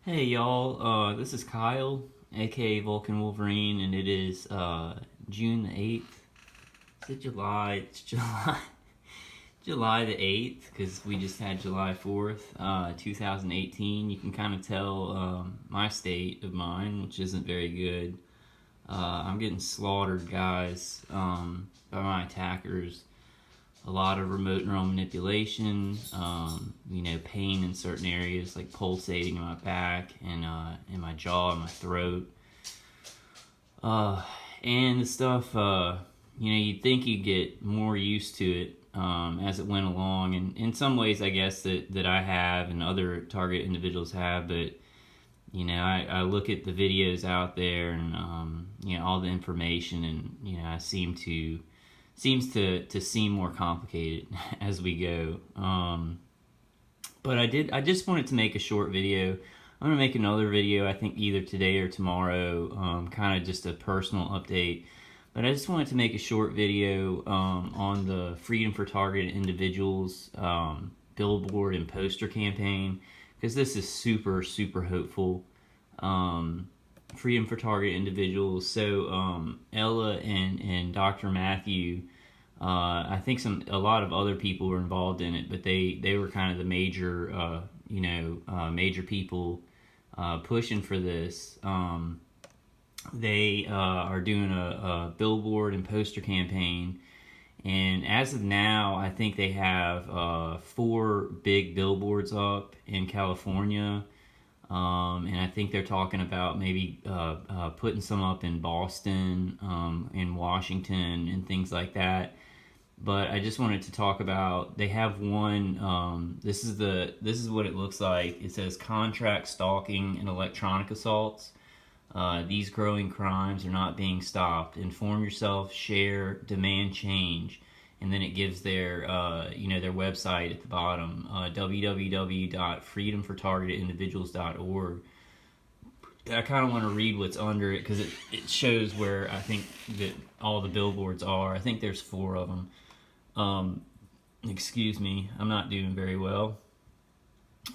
Hey y'all, this is Kyle, aka Vulcan Wolverine, and it is June the 8th. Is it July? It's July, July the 8th, because we just had July 4th, 2018. You can kind of tell my state of mind, which isn't very good. I'm getting slaughtered, guys, by my attackers. A lot of remote neural manipulation, pain in certain areas like pulsating in my back and in my jaw and my throat. And the stuff, you'd think you'd get more used to it as it went along. And in some ways, I guess that I have and other target individuals have, but I look at the videos out there and all the information, and I seems to seem more complicated as we go. But I just wanted to make a short video. I'm gonna make another video, I think either today or tomorrow, kind of just a personal update. But I just wanted to make a short video on the Freedom for Targeted Individuals billboard and poster campaign, because this is super, super hopeful. Freedom for Targeted Individuals. So Ella and Dr. Matthew, I think a lot of other people were involved in it, but they were kind of the major major people pushing for this. They are doing a billboard and poster campaign, and as of now, I think they have 4 big billboards up in California. And I think they're talking about maybe putting some up in Boston, in Washington, and things like that. But I just wanted to talk about, they have one. This is what it looks like. It says contract stalking and electronic assaults. These growing crimes are not being stopped. Inform yourself, share, demand change. And then it gives their their website at the bottom, www.freedomfortargetedindividuals.org. I kind of want to read what's under it, because it shows where I think that all the billboards are. I think there's 4 of them. Excuse me, I'm not doing very well.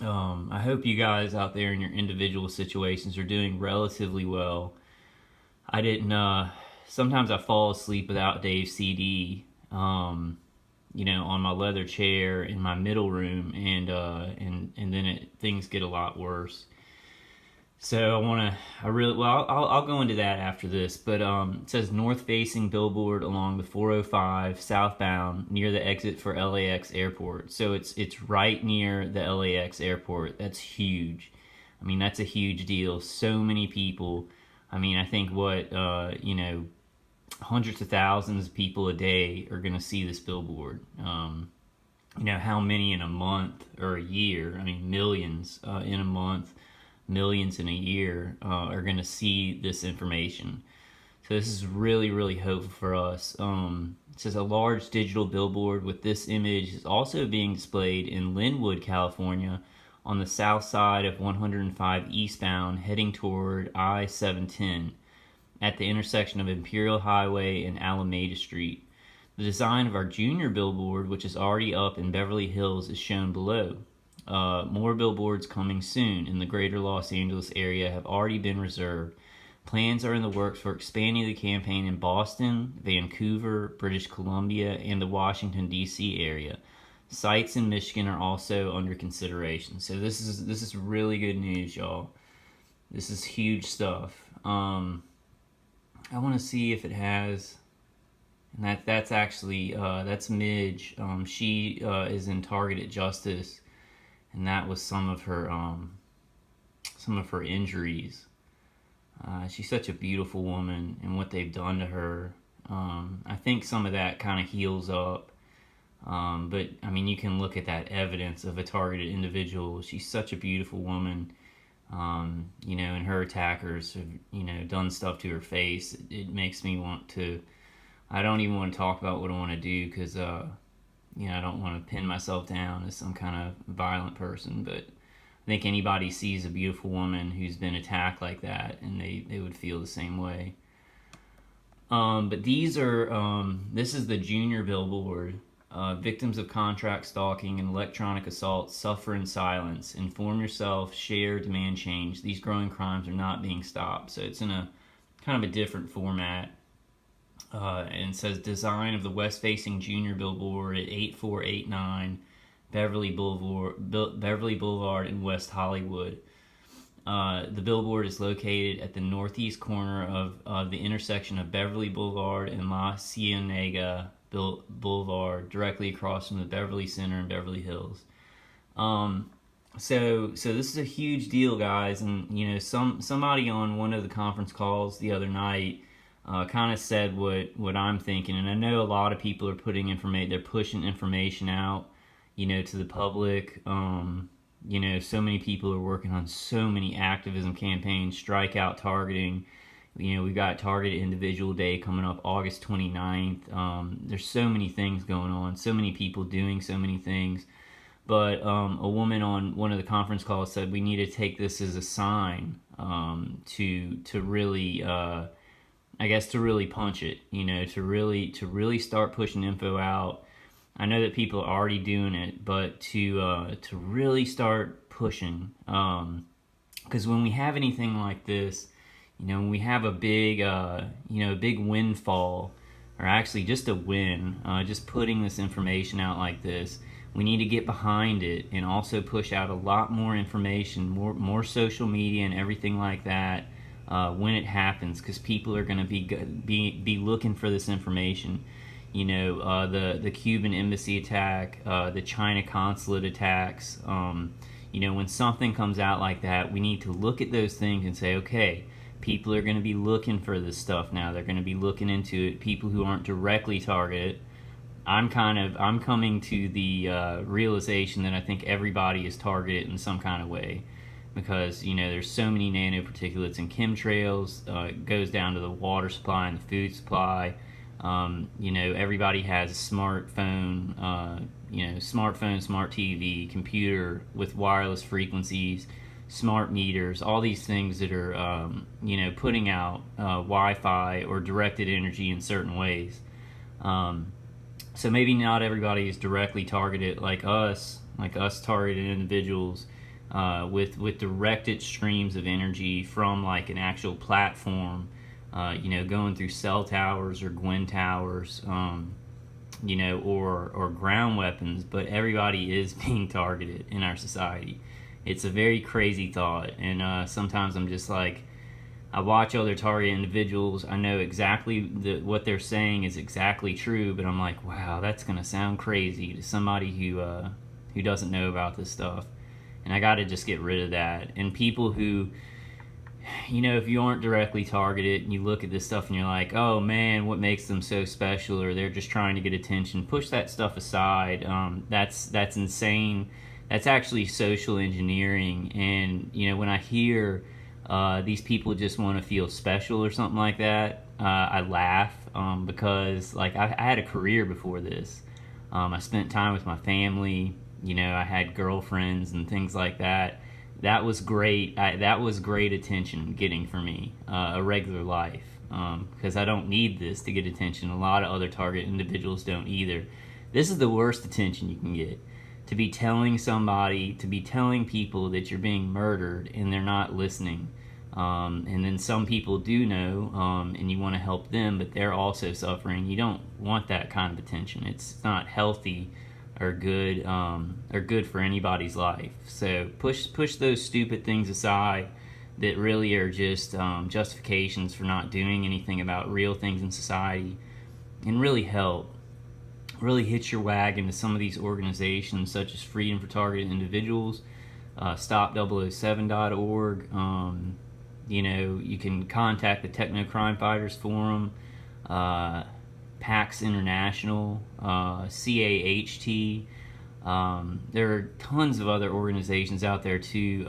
I hope you guys out there in your individual situations are doing relatively well. I didn't, sometimes I fall asleep without Dave's CD. On my leather chair in my middle room, and then things get a lot worse. So I'll go into that after this. But it says north-facing billboard along the 405 southbound near the exit for LAX airport. So it's right near the LAX airport. That's huge. I mean, that's a huge deal. So many people. I mean, I think hundreds of thousands of people a day are going to see this billboard. How many in a month or a year? I mean, millions in a month, millions in a year are going to see this information. So this is really, really hopeful for us. It says a large digital billboard with this image is also being displayed in Linwood, California, on the south side of 105 eastbound, heading toward I-710. At the intersection of Imperial Highway and Alameda Street. The design of our junior billboard, which is already up in Beverly Hills, is shown below. More billboards coming soon in the greater Los Angeles area have already been reserved. Plans are in the works for expanding the campaign in Boston, Vancouver, British Columbia, and the Washington, D.C. area. Sites in Michigan are also under consideration. So this is really good news, y'all. This is huge stuff. I want to see if it has, and that's actually that's Midge. She is in Targeted Justice, and that was some of her injuries. She's such a beautiful woman, and what they've done to her, I think some of that kind of heals up. But I mean, you can look at that evidence of a targeted individual. She's such a beautiful woman. And her attackers have, done stuff to her face. It makes me want to, I don't even want to talk about what I want to do, because, I don't want to pin myself down as some kind of violent person, but I think anybody sees a beautiful woman who's been attacked like that, and they would feel the same way. But these are, this is the junior billboard, Victims of contract stalking and electronic assault suffer in silence. Inform yourself, share, demand change. These growing crimes are not being stopped. So it's in a kind of a different format. And it says design of the west-facing junior billboard at 8489 Beverly Boulevard in West Hollywood. The billboard is located at the northeast corner of the intersection of Beverly Boulevard and La Cienega Boulevard, directly across from the Beverly Center in Beverly Hills. So this is a huge deal, guys. And you know, somebody on one of the conference calls the other night kind of said what I'm thinking, and I know a lot of people are they're pushing information out, you know, to the public. You know, so many people are working on so many activism campaigns, strikeout targeting. You know, we've got Targeted Individual Day coming up August 29th. There's so many things going on, so many people doing so many things. But a woman on one of the conference calls said we need to take this as a sign to really, I guess, to really punch it. You know, to really start pushing info out. I know that people are already doing it, but to really start pushing, because when we have anything like this, you know, when we have a big, big windfall, or actually just a win, just putting this information out like this, we need to get behind it and also push out a lot more information, more social media and everything like that when it happens, because people are going to be looking for this information. You know, the Cuban embassy attack, the China consulate attacks. You know, when something comes out like that, we need to look at those things and say, okay, people are going to be looking for this stuff now. They're going to be looking into it. People who aren't directly targeted. I'm coming to the realization that I think everybody is targeted in some kind of way, because, you know, there's so many nanoparticulates in chemtrails. It goes down to the water supply and the food supply. You know, everybody has a smartphone, smart TV, computer with wireless frequencies, smart meters, all these things that are, putting out Wi-Fi or directed energy in certain ways. So maybe not everybody is directly targeted like us targeted individuals with directed streams of energy from like an actual platform. Going through cell towers or Gwen towers, or ground weapons, but everybody is being targeted in our society. It's a very crazy thought, and sometimes I'm just like, I watch other targeted individuals, I know exactly what they're saying is exactly true, but I'm like, wow, that's going to sound crazy to somebody who doesn't know about this stuff, and I got to just get rid of that. And people who, you know, if you aren't directly targeted and you look at this stuff and you're like, oh man, what makes them so special, or they're just trying to get attention, push that stuff aside. That's insane. That's actually social engineering. And, you know, when I hear these people just want to feel special or something like that, I laugh because, like, I had a career before this. I spent time with my family. You know, I had girlfriends and things like that. That was great. That was great attention getting for me, a regular life, because I don't need this to get attention. A lot of other target individuals don't either. This is the worst attention you can get, to be telling people that you're being murdered and they're not listening. And then some people do know, and you want to help them, but they're also suffering. You don't want that kind of attention. It's not healthy or good for anybody's life. So push those stupid things aside that really are just justifications for not doing anything about real things in society, and really hitch your wagon to some of these organizations such as Freedom for Targeted Individuals, stop007.org. You can contact the Techno Crime Fighters Forum, PAX International, CAHT. There are tons of other organizations out there too.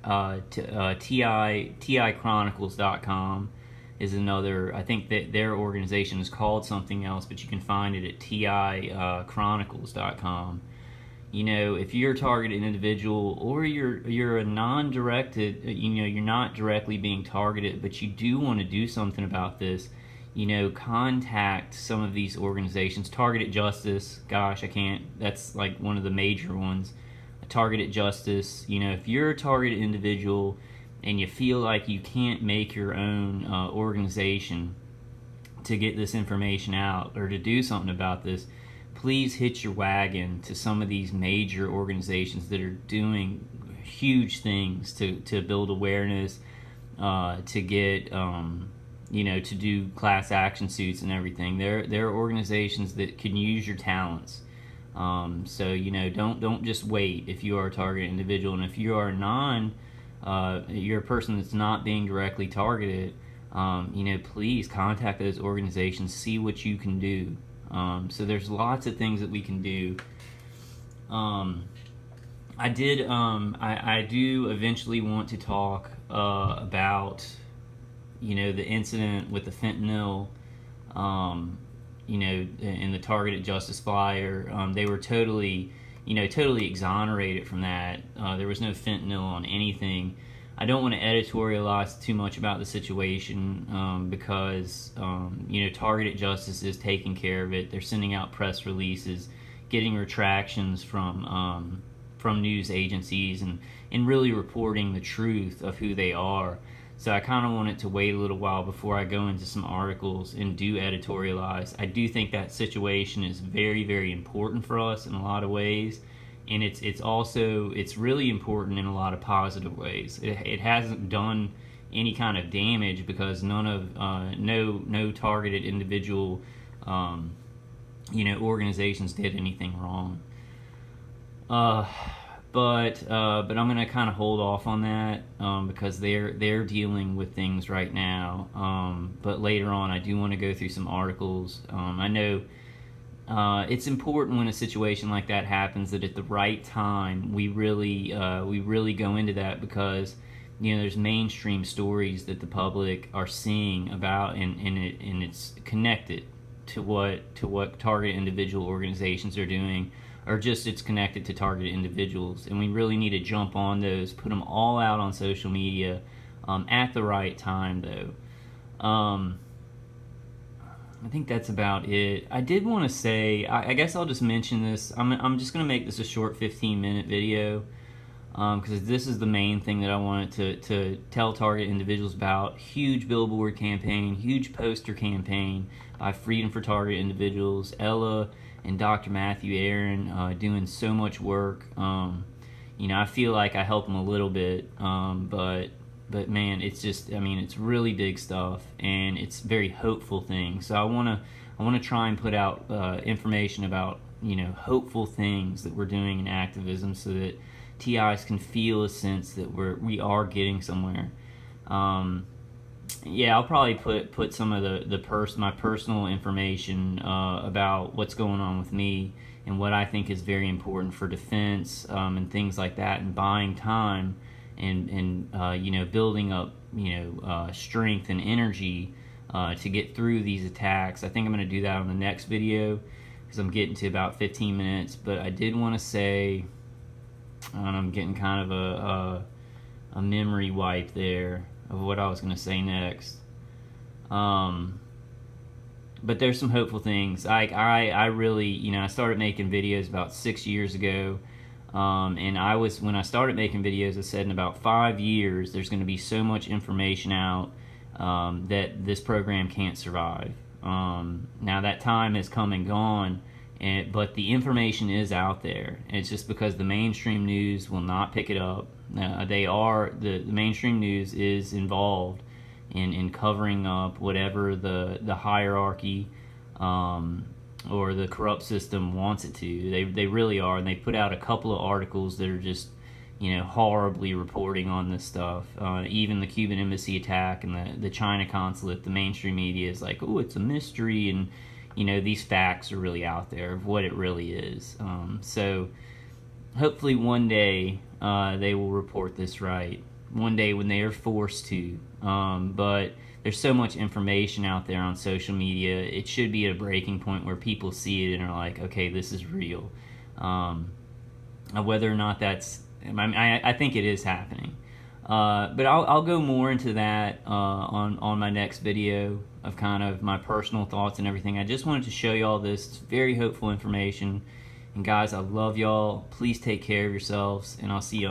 TIchronicles.com is another. I think that their organization is called something else, but you can find it at TIchronicles.com. You know, if you're a targeted individual, or you're a non-directed, you're not directly being targeted, but you do want to do something about this, contact some of these organizations. Targeted Justice, gosh, I can't, that's like one of the major ones. Targeted Justice, if you're a targeted individual and you feel like you can't make your own organization to get this information out or to do something about this, please hitch your wagon to some of these major organizations that are doing huge things to build awareness, to get to do class action suits and everything. There are organizations that can use your talents. So don't just wait if you are a targeted individual, and if you are you're a person that's not being directly targeted, please contact those organizations, see what you can do. So there's lots of things that we can do. I do eventually want to talk about the incident with the fentanyl, in the Targeted Justice flyer. They were totally exonerated from that. There was no fentanyl on anything. I don't want to editorialize too much about the situation, because Targeted Justice is taking care of it. They're sending out press releases, getting retractions from news agencies, and really reporting the truth of who they are. So I kind of wanted to wait a little while before I go into some articles and do editorialize. I do think that situation is very, very important for us in a lot of ways, and it's really important in a lot of positive ways. It hasn't done any kind of damage because no targeted individual organizations did anything wrong. But I'm gonna kind of hold off on that because they're dealing with things right now. But later on, I do want to go through some articles. I know it's important when a situation like that happens that at the right time we really go into that, because there's mainstream stories that the public are seeing about, and it's connected to what targeted individual organizations are doing. Or just it's connected to targeted individuals, and we really need to jump on those, put them all out on social media at the right time, though. I think that's about it. I did want to say, I guess I'll just mention this. I'm just going to make this a short 15-minute video, because this is the main thing that I wanted to tell targeted individuals about. Huge billboard campaign, huge poster campaign by Freedom for Targeted Individuals. Ella and Dr. Matthew Aaron doing so much work. I feel like I help them a little bit, but man, it's really big stuff, and it's very hopeful things. So I want to try and put out information about hopeful things that we're doing in activism, so that TIs can feel a sense that we are getting somewhere. I'll probably put some of my personal information about what's going on with me and what I think is very important for defense, and things like that, and buying time and building up strength and energy to get through these attacks. I think I'm going to do that on the next video because I'm getting to about 15 minutes. But I did want to say, I'm getting kind of a memory wipe there of what I was going to say next. But there's some hopeful things. I really, I started making videos about 6 years ago. And when I started making videos, I said in about 5 years, there's going to be so much information out that this program can't survive. Now that time has come and gone, but the information is out there. And it's just because the mainstream news will not pick it up. The mainstream news is involved in covering up whatever the hierarchy or the corrupt system wants it to. They really are, and they put out a couple of articles that are just horribly reporting on this stuff. Even the Cuban embassy attack and the China consulate, the mainstream media is like, oh, it's a mystery, and these facts are really out there of what it really is. So hopefully one day they will report this right. One day when they are forced to. But there's so much information out there on social media, it should be at a breaking point where people see it and are like, okay, this is real. Whether or not that's, I think it is happening. But I'll go more into that on my next video. of kind of my personal thoughts and everything. I just wanted to show y'all this. It's very hopeful information. And guys, I love y'all. Please take care of yourselves, and I'll see you